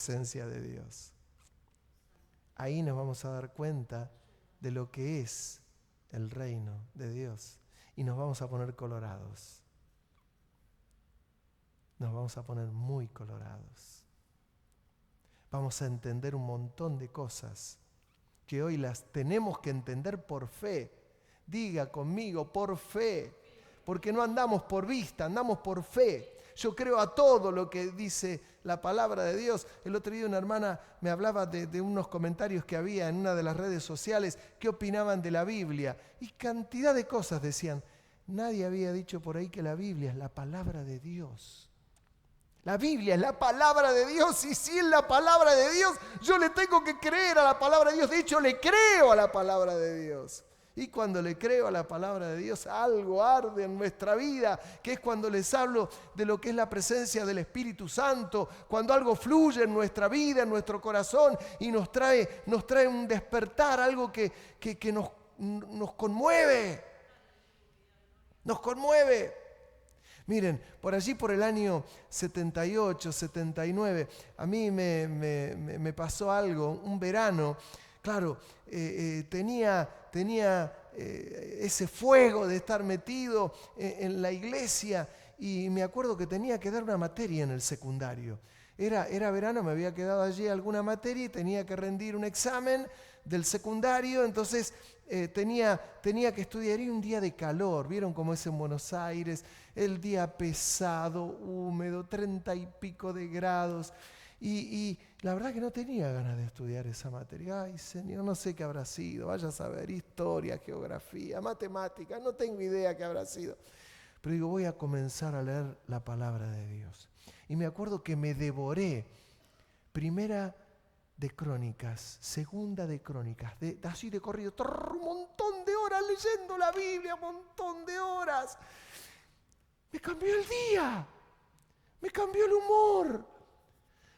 presencia de Dios. Ahí nos vamos a dar cuenta de lo que es el reino de Dios y nos vamos a poner colorados. Nos vamos a poner muy colorados. Vamos a entender un montón de cosas que hoy las tenemos que entender por fe. Diga conmigo, por fe. Porque no andamos por vista, andamos por fe. Yo creo a todo lo que dice la palabra de Dios. El otro día una hermana me hablaba de unos comentarios que había en una de las redes sociales, qué opinaban de la Biblia. Y cantidad de cosas decían. Nadie había dicho por ahí que la Biblia es la palabra de Dios. La Biblia es la palabra de Dios, y si es la palabra de Dios, yo le tengo que creer a la palabra de Dios. De hecho, le creo a la palabra de Dios. Y cuando le creo a la palabra de Dios, algo arde en nuestra vida, que es cuando les hablo de lo que es la presencia del Espíritu Santo, cuando algo fluye en nuestra vida, en nuestro corazón, y nos trae un despertar, algo que nos conmueve. Nos conmueve. Miren, por allí por el año 78, 79, a mí me pasó algo, un verano. Claro, tenía ese fuego de estar metido en la iglesia y me acuerdo que tenía que dar una materia en el secundario. Era verano, me había quedado allí alguna materia y tenía que rendir un examen del secundario, entonces tenía que estudiar. Y un día de calor, ¿vieron cómo es en Buenos Aires? El día pesado, húmedo, 30 y pico de grados. Y la verdad que no tenía ganas de estudiar esa materia. Ay, Señor, no sé qué habrá sido. Vaya a saber, historia, geografía, matemática, no tengo idea qué habrá sido. Pero digo, voy a comenzar a leer la palabra de Dios. Y me acuerdo que me devoré Primera de Crónicas, Segunda de Crónicas, así de corrido, un montón de horas leyendo la Biblia, un montón de horas. Me cambió el día, me cambió el humor,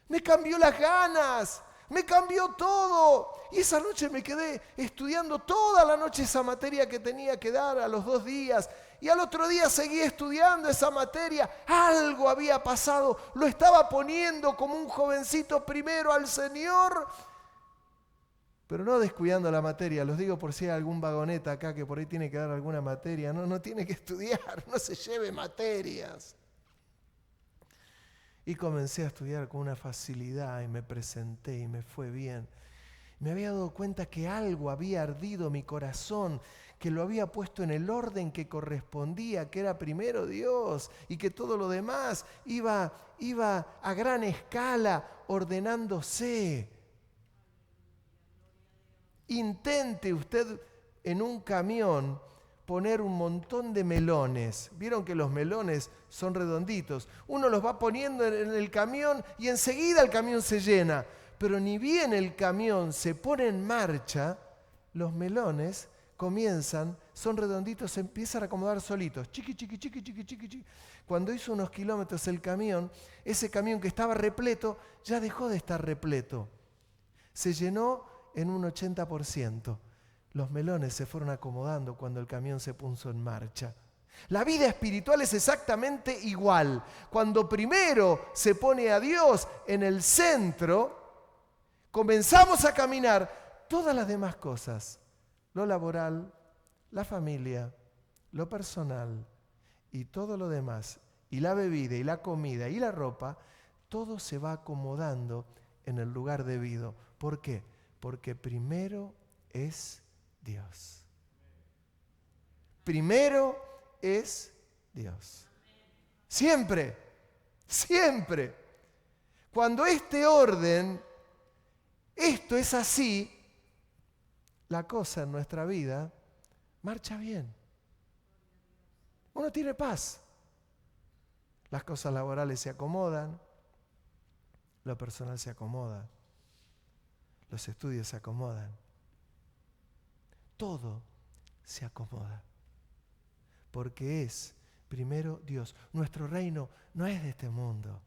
me cambió las ganas, me cambió todo. Y esa noche me quedé estudiando toda la noche esa materia que tenía que dar a los 2 días. Y al otro día seguí estudiando esa materia. Algo había pasado. Lo estaba poniendo como un jovencito primero al Señor. Pero no descuidando la materia. Los digo por si hay algún vagoneta acá que por ahí tiene que dar alguna materia. No tiene que estudiar. No se lleve materias. Y comencé a estudiar con una facilidad y me presenté y me fue bien. Me había dado cuenta que algo había ardido mi corazón, que lo había puesto en el orden que correspondía, que era primero Dios y que todo lo demás iba a gran escala ordenándose. Intente usted en un camión poner un montón de melones. Vieron que los melones son redonditos. Uno los va poniendo en el camión y enseguida el camión se llena. Pero ni bien el camión se pone en marcha, los melones son redonditos, se empiezan a acomodar solitos. Chiqui, chiqui, chiqui, chiqui, chiqui, chiqui. Cuando hizo unos kilómetros el camión, ese camión que estaba repleto, ya dejó de estar repleto. Se llenó en un 80%. Los melones se fueron acomodando cuando el camión se puso en marcha. La vida espiritual es exactamente igual. Cuando primero se pone a Dios en el centro, comenzamos a caminar todas las demás cosas. Lo laboral, la familia, lo personal y todo lo demás, y la bebida y la comida y la ropa, todo se va acomodando en el lugar debido. ¿Por qué? Porque primero es Dios. Primero es Dios. Siempre, siempre. Cuando este orden, esto es así, la cosa en nuestra vida marcha bien. Uno tiene paz. Las cosas laborales se acomodan, lo personal se acomoda, los estudios se acomodan. Todo se acomoda. Porque es primero Dios. Nuestro reino no es de este mundo.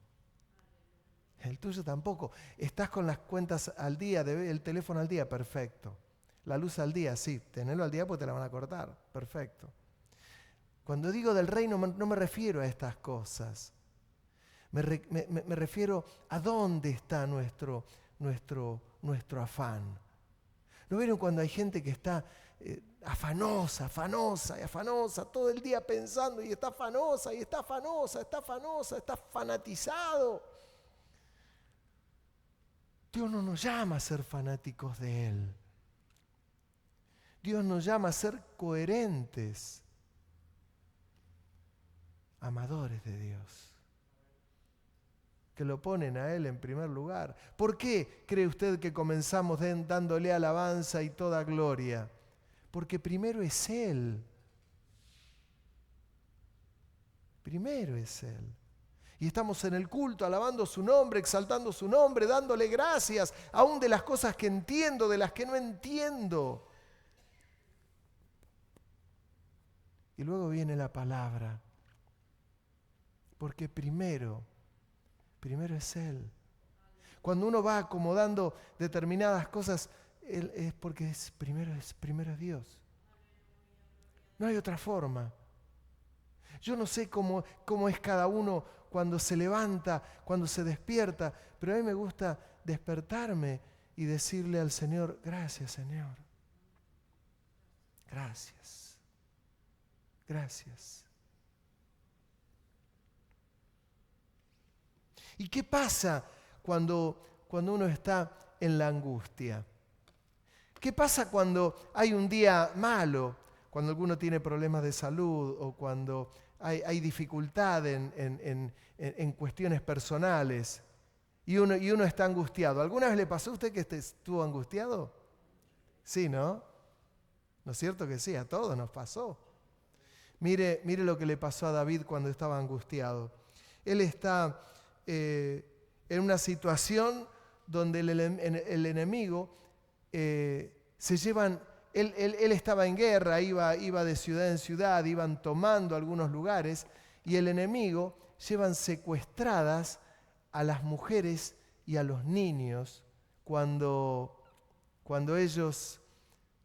El tuyo tampoco. Estás con las cuentas al día, el teléfono al día, perfecto. La luz al día, sí, tenerlo al día porque te la van a cortar, perfecto. Cuando digo del reino no me refiero a estas cosas. Me refiero a dónde está nuestro afán. ¿No vieron cuando hay gente que está afanosa, todo el día pensando y está afanosa, está fanatizado? Dios no nos llama a ser fanáticos de Él. Dios nos llama a ser coherentes, amadores de Dios, que lo ponen a Él en primer lugar. ¿Por qué cree usted que comenzamos dándole alabanza y toda gloria? Porque primero es Él. Primero es Él. Y estamos en el culto alabando su nombre, exaltando su nombre, dándole gracias, aún de las cosas que entiendo, de las que no entiendo. Y luego viene la palabra. Porque primero es Él. Cuando uno va acomodando determinadas cosas, es porque primero es Dios. No hay otra forma. Yo no sé cómo es cada uno cuando se levanta, cuando se despierta, pero a mí me gusta despertarme y decirle al Señor, gracias Señor. Gracias. Gracias. ¿Y qué pasa cuando uno está en la angustia? ¿Qué pasa cuando hay un día malo? Cuando alguno tiene problemas de salud o cuando hay dificultad en cuestiones personales y uno está angustiado. ¿Alguna vez le pasó a usted que estuvo angustiado? Sí, ¿no? ¿No es cierto que sí? A todos nos pasó. Mire lo que le pasó a David cuando estaba angustiado. Él está en una situación donde el enemigo se llevan... Él estaba en guerra, iba de ciudad en ciudad, iban tomando algunos lugares y el enemigo llevan secuestradas a las mujeres y a los niños cuando ellos,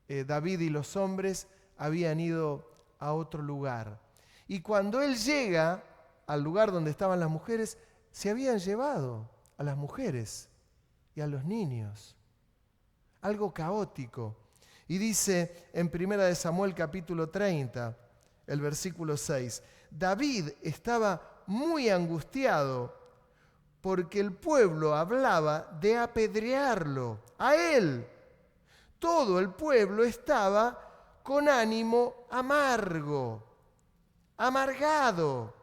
David y los hombres, habían ido a otro lugar. Y cuando él llega al lugar donde estaban las mujeres, se habían llevado a las mujeres y a los niños. Algo caótico. Y dice en 1 Samuel capítulo 30, el versículo 6, David estaba muy angustiado porque el pueblo hablaba de apedrearlo a él. Todo el pueblo estaba con ánimo amargo, amargado,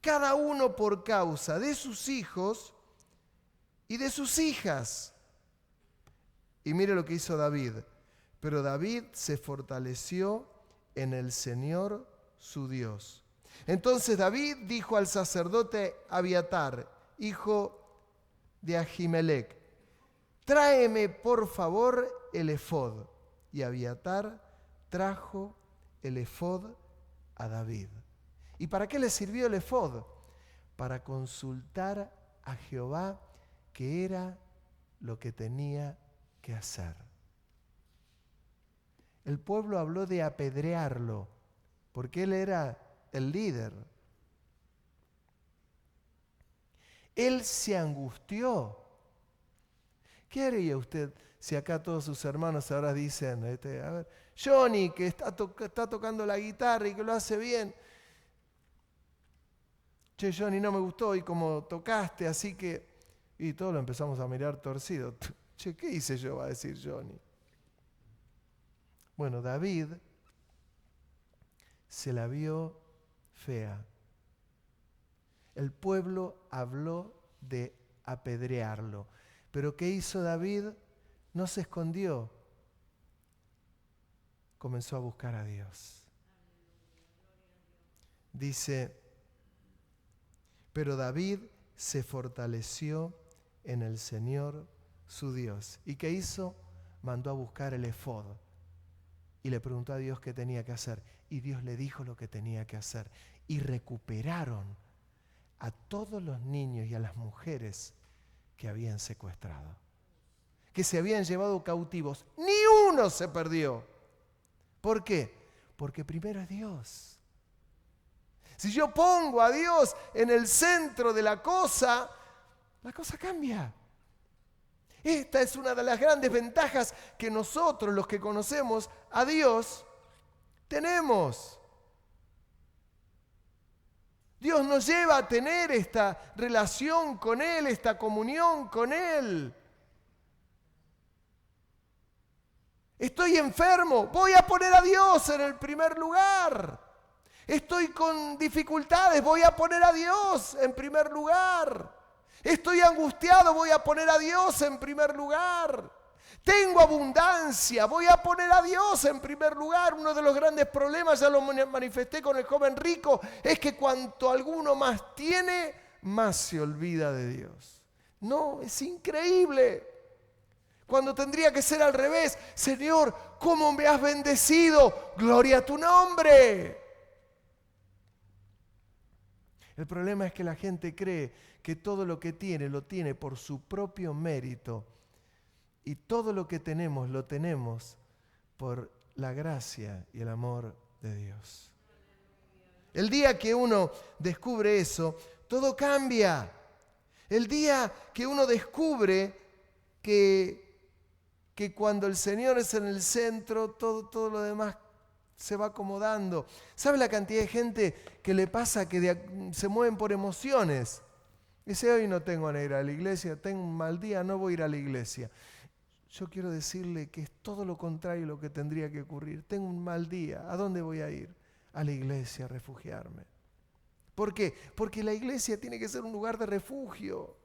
cada uno por causa de sus hijos y de sus hijas. Y mire lo que hizo David. Pero David se fortaleció en el Señor su Dios. Entonces David dijo al sacerdote Abiatar, hijo de Ahimelech, tráeme por favor el efod. Y Abiatar trajo el efod a David. ¿Y para qué le sirvió el efod? Para consultar a Jehová qué era lo que tenía que hacer. El pueblo habló de apedrearlo, porque él era el líder. Él se angustió. ¿Qué haría usted si acá todos sus hermanos ahora dicen, a ver, Johnny, que está tocando la guitarra y que lo hace bien? Che, Johnny, no me gustó y como tocaste, así que... Y todos lo empezamos a mirar torcido. Che, ¿qué hice yo? Va a decir Johnny. Bueno, David se la vio fea. El pueblo habló de apedrearlo. Pero ¿qué hizo David? No se escondió. Comenzó a buscar a Dios. Dice, pero David se fortaleció en el Señor su Dios. ¿Y qué hizo? Mandó a buscar el efod. Y le preguntó a Dios qué tenía que hacer. Y Dios le dijo lo que tenía que hacer. Y recuperaron a todos los niños y a las mujeres que habían secuestrado, que se habían llevado cautivos. Ni uno se perdió. ¿Por qué? Porque primero es Dios. Si yo pongo a Dios en el centro de la cosa cambia. Esta es una de las grandes ventajas que nosotros, los que conocemos a Dios, tenemos. Dios nos lleva a tener esta relación con Él, esta comunión con Él. Estoy enfermo, voy a poner a Dios en el primer lugar. Estoy con dificultades, voy a poner a Dios en primer lugar. Estoy angustiado, voy a poner a Dios en primer lugar. Tengo abundancia, voy a poner a Dios en primer lugar. Uno de los grandes problemas, ya lo manifesté con el joven rico, es que cuanto alguno más tiene, más se olvida de Dios. No, es increíble. Cuando tendría que ser al revés. Señor, ¿cómo me has bendecido? Gloria a tu nombre. El problema es que la gente cree que todo lo que tiene lo tiene por su propio mérito. Y todo lo que tenemos lo tenemos por la gracia y el amor de Dios. El día que uno descubre eso, todo cambia. El día que uno descubre que cuando el Señor es en el centro, todo lo demás se va acomodando. ¿Sabe la cantidad de gente que le pasa que se mueven por emociones? Dice, hoy no tengo ganas de ir a la iglesia, tengo un mal día, no voy a ir a la iglesia. Yo quiero decirle que es todo lo contrario lo que tendría que ocurrir. Tengo un mal día, ¿a dónde voy a ir? A la iglesia, a refugiarme. ¿Por qué? Porque la iglesia tiene que ser un lugar de refugio.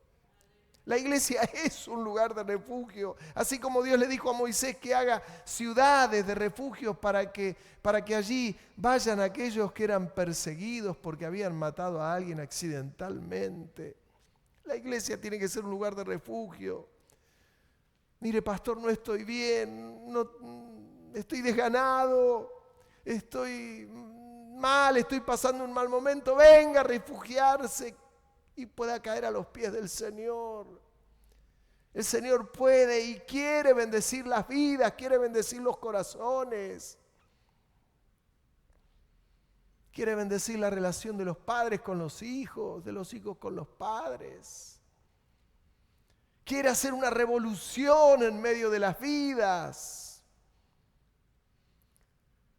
La iglesia es un lugar de refugio. Así como Dios le dijo a Moisés que haga ciudades de refugios para que allí vayan aquellos que eran perseguidos porque habían matado a alguien accidentalmente. La iglesia tiene que ser un lugar de refugio. Mire, pastor, no estoy bien, estoy desganado, estoy mal, estoy pasando un mal momento. Venga a refugiarse y pueda caer a los pies del Señor. El Señor puede y quiere bendecir las vidas, quiere bendecir los corazones. Quiere bendecir la relación de los padres con los hijos, de los hijos con los padres. Quiere hacer una revolución en medio de las vidas.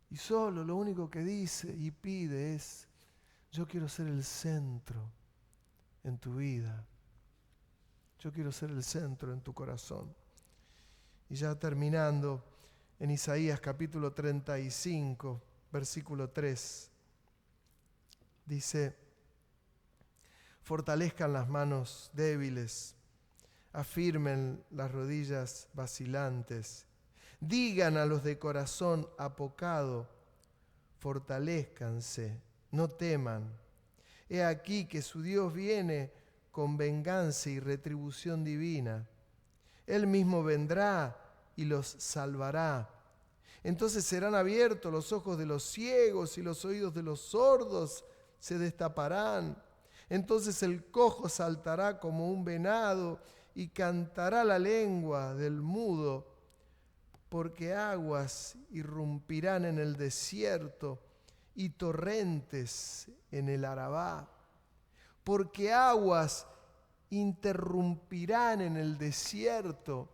Y solo lo único que dice y pide es, yo quiero ser el centro en tu vida. Yo quiero ser el centro en tu corazón. Y ya terminando, en Isaías capítulo 35, versículo 3, dice, fortalezcan las manos débiles, afirmen las rodillas vacilantes, digan a los de corazón apocado, fortalezcanse, no teman. He aquí que su Dios viene con venganza y retribución divina. Él mismo vendrá y los salvará. Entonces serán abiertos los ojos de los ciegos y los oídos de los sordos se destaparán. Entonces el cojo saltará como un venado y cantará la lengua del mudo, porque aguas irrumpirán en el desierto y torrentes en el Arabá. Porque aguas interrumpirán en el desierto.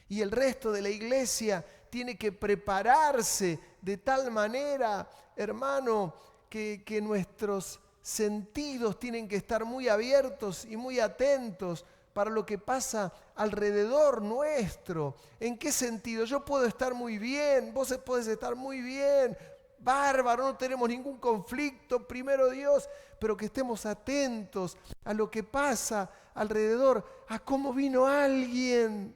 Y el resto de la iglesia tiene que prepararse de tal manera, hermano, que nuestros sentidos tienen que estar muy abiertos y muy atentos para lo que pasa alrededor nuestro. ¿En qué sentido? Yo puedo estar muy bien, vos podés estar muy bien, bárbaro, no tenemos ningún conflicto, primero Dios, pero que estemos atentos a lo que pasa alrededor, a cómo vino alguien,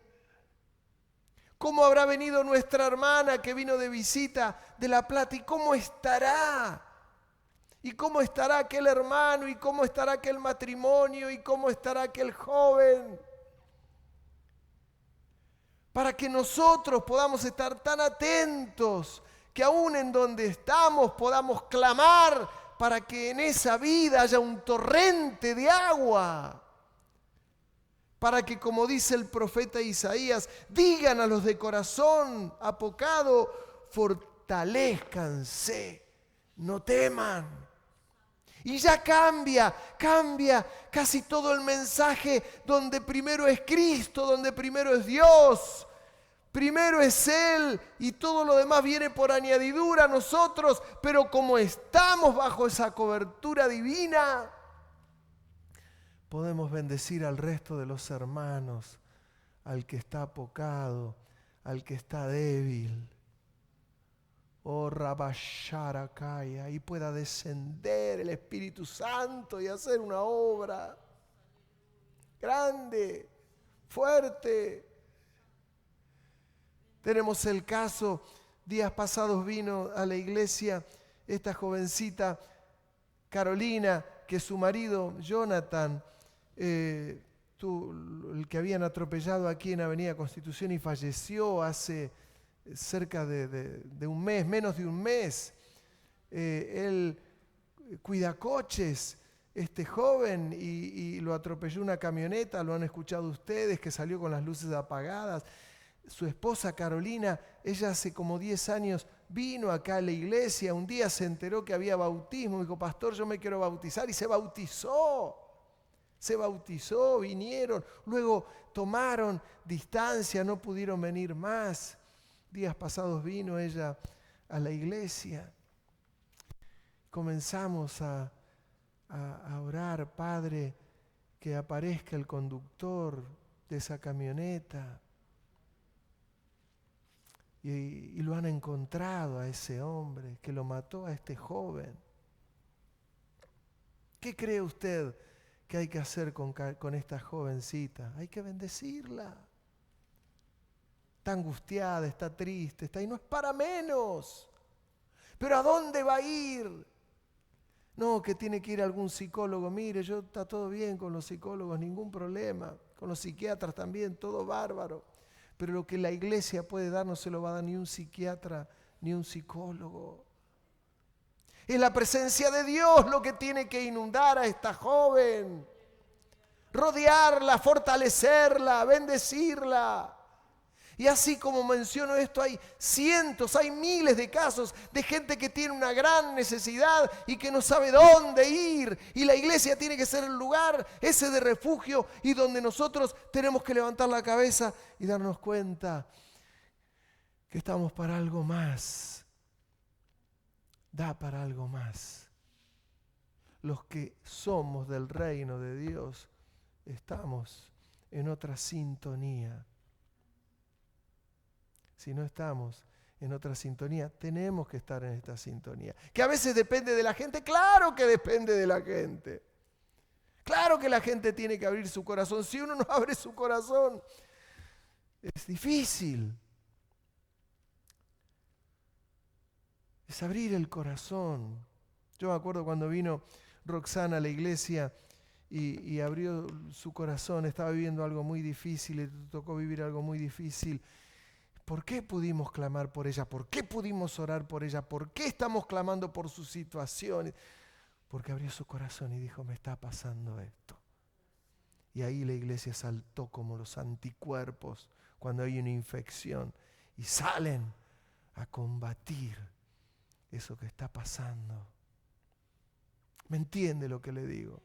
cómo habrá venido nuestra hermana que vino de visita de La Plata y cómo estará. ¿Y cómo estará aquel hermano? ¿Y cómo estará aquel matrimonio? ¿Y cómo estará aquel joven? Para que nosotros podamos estar tan atentos que aún en donde estamos podamos clamar para que en esa vida haya un torrente de agua. Para que, como dice el profeta Isaías, digan a los de corazón apocado, fortalezcanse, no teman. Y ya cambia casi todo el mensaje, donde primero es Cristo, donde primero es Dios, primero es Él y todo lo demás viene por añadidura a nosotros, pero como estamos bajo esa cobertura divina, podemos bendecir al resto de los hermanos, al que está apocado, al que está débil. Oh, Rabasharakaya, y pueda descender el Espíritu Santo y hacer una obra grande, fuerte. Tenemos el caso, días pasados vino a la iglesia esta jovencita Carolina, que su marido Jonathan, el que habían atropellado aquí en Avenida Constitución y falleció hace cerca de un mes, menos de un mes. Él cuida coches, este joven, y lo atropelló una camioneta, lo han escuchado ustedes, que salió con las luces apagadas. Su esposa Carolina, ella hace como 10 años vino acá a la iglesia, un día se enteró que había bautismo, dijo: pastor, yo me quiero bautizar, y se bautizó, vinieron, luego tomaron distancia, no pudieron venir más. Días pasados vino ella a la iglesia. Comenzamos a orar: Padre, que aparezca el conductor de esa camioneta. Y lo han encontrado a ese hombre que lo mató a este joven. ¿Qué cree usted que hay que hacer con esta jovencita? Hay que bendecirla. Está angustiada, está triste, y no es para menos. ¿Pero a dónde va a ir? No, que tiene que ir a algún psicólogo. Mire, está todo bien con los psicólogos, ningún problema. Con los psiquiatras también, todo bárbaro. Pero lo que la iglesia puede dar no se lo va a dar ni un psiquiatra ni un psicólogo. Es la presencia de Dios lo que tiene que inundar a esta joven. Rodearla, fortalecerla, bendecirla. Y así como menciono esto, hay cientos, hay miles de casos de gente que tiene una gran necesidad y que no sabe dónde ir. Y la iglesia tiene que ser el lugar ese de refugio, y donde nosotros tenemos que levantar la cabeza y darnos cuenta que estamos para algo más. Da para algo más. Los que somos del reino de Dios estamos en otra sintonía. Si no estamos en otra sintonía, tenemos que estar en esta sintonía. Que a veces depende de la gente, claro que depende de la gente. Claro que la gente tiene que abrir su corazón. Si uno no abre su corazón, es difícil. Es abrir el corazón. Yo me acuerdo cuando vino Roxana a la iglesia y abrió su corazón, estaba viviendo algo muy difícil, le tocó vivir algo muy difícil. ¿Por qué pudimos clamar por ella? ¿Por qué pudimos orar por ella? ¿Por qué estamos clamando por su situación? Porque abrió su corazón y dijo: me está pasando esto. Y ahí la iglesia saltó como los anticuerpos cuando hay una infección y salen a combatir eso que está pasando. ¿Me entiende lo que le digo?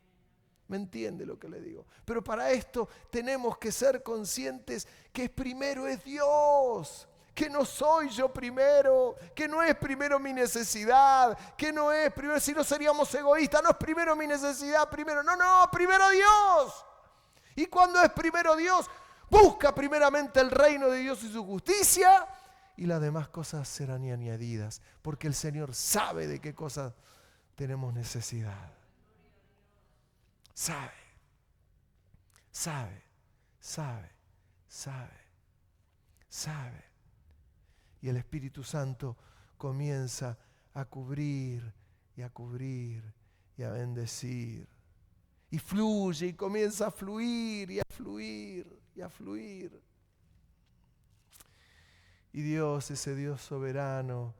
¿Me entiende lo que le digo? Pero para esto tenemos que ser conscientes que primero es Dios, que no soy yo primero, que no es primero mi necesidad, que no es primero, si no seríamos egoístas, no es primero mi necesidad, primero Dios. Y cuando es primero Dios, busca primeramente el reino de Dios y su justicia, y las demás cosas serán añadidas, porque el Señor sabe de qué cosas tenemos necesidad. Sabe. Y el Espíritu Santo comienza a cubrir y a cubrir y a bendecir. Y fluye y comienza a fluir y a fluir y a fluir. Y Dios, ese Dios soberano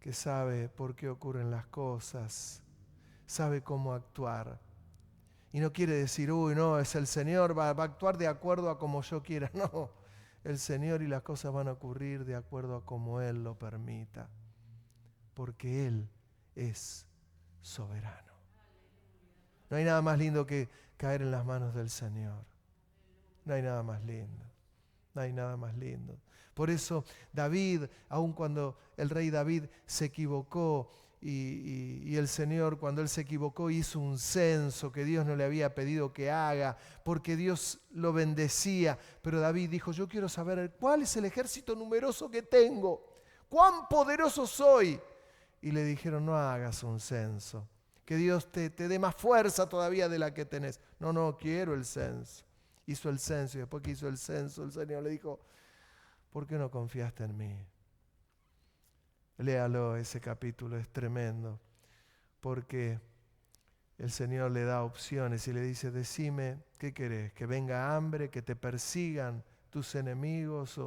que sabe por qué ocurren las cosas, sabe cómo actuar. Y no quiere decir: uy, no, es el Señor, va a actuar de acuerdo a como yo quiera. No, el Señor y las cosas van a ocurrir de acuerdo a como Él lo permita. Porque Él es soberano. No hay nada más lindo que caer en las manos del Señor. No hay nada más lindo. No hay nada más lindo. Por eso David, aun cuando el rey David se equivocó y el Señor, cuando él se equivocó, hizo un censo que Dios no le había pedido que haga, porque Dios lo bendecía. Pero David dijo, yo quiero saber cuál es el ejército numeroso que tengo, cuán poderoso soy. Y le dijeron, no hagas un censo, que Dios te dé más fuerza todavía de la que tenés. No, quiero el censo. Hizo el censo y después que hizo el censo, el Señor le dijo, ¿por qué no confiaste en mí? Léalo, ese capítulo es tremendo, porque el Señor le da opciones y le dice, decime, ¿qué querés? ¿Que venga hambre, que te persigan tus enemigos?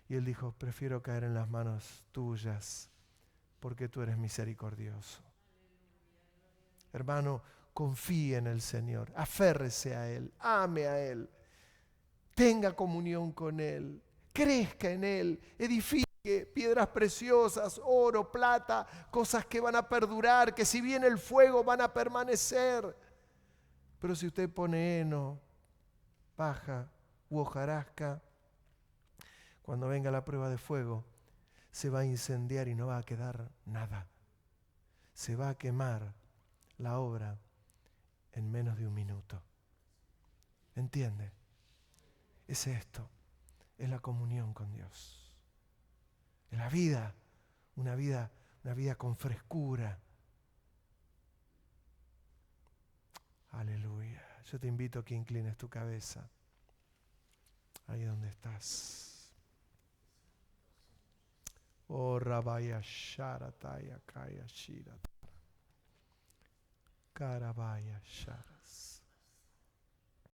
Y él dijo, prefiero caer en las manos tuyas, porque tú eres misericordioso. Hermano, confíe en el Señor, aférrese a Él, ame a Él, tenga comunión con Él, crezca en Él, edifique piedras preciosas, oro, plata, cosas que van a perdurar, que si viene el fuego van a permanecer. Pero si usted pone heno, paja u hojarasca, cuando venga la prueba de fuego, se va a incendiar y no va a quedar nada. Se va a quemar la obra en menos de un minuto. ¿Entiende? Es esto, es la comunión con Dios. Es la vida, una vida con frescura. Aleluya. Yo te invito a que inclines tu cabeza ahí donde estás. Oh, Rabaya Sharataya Kaya Shira. Karabaya Shara.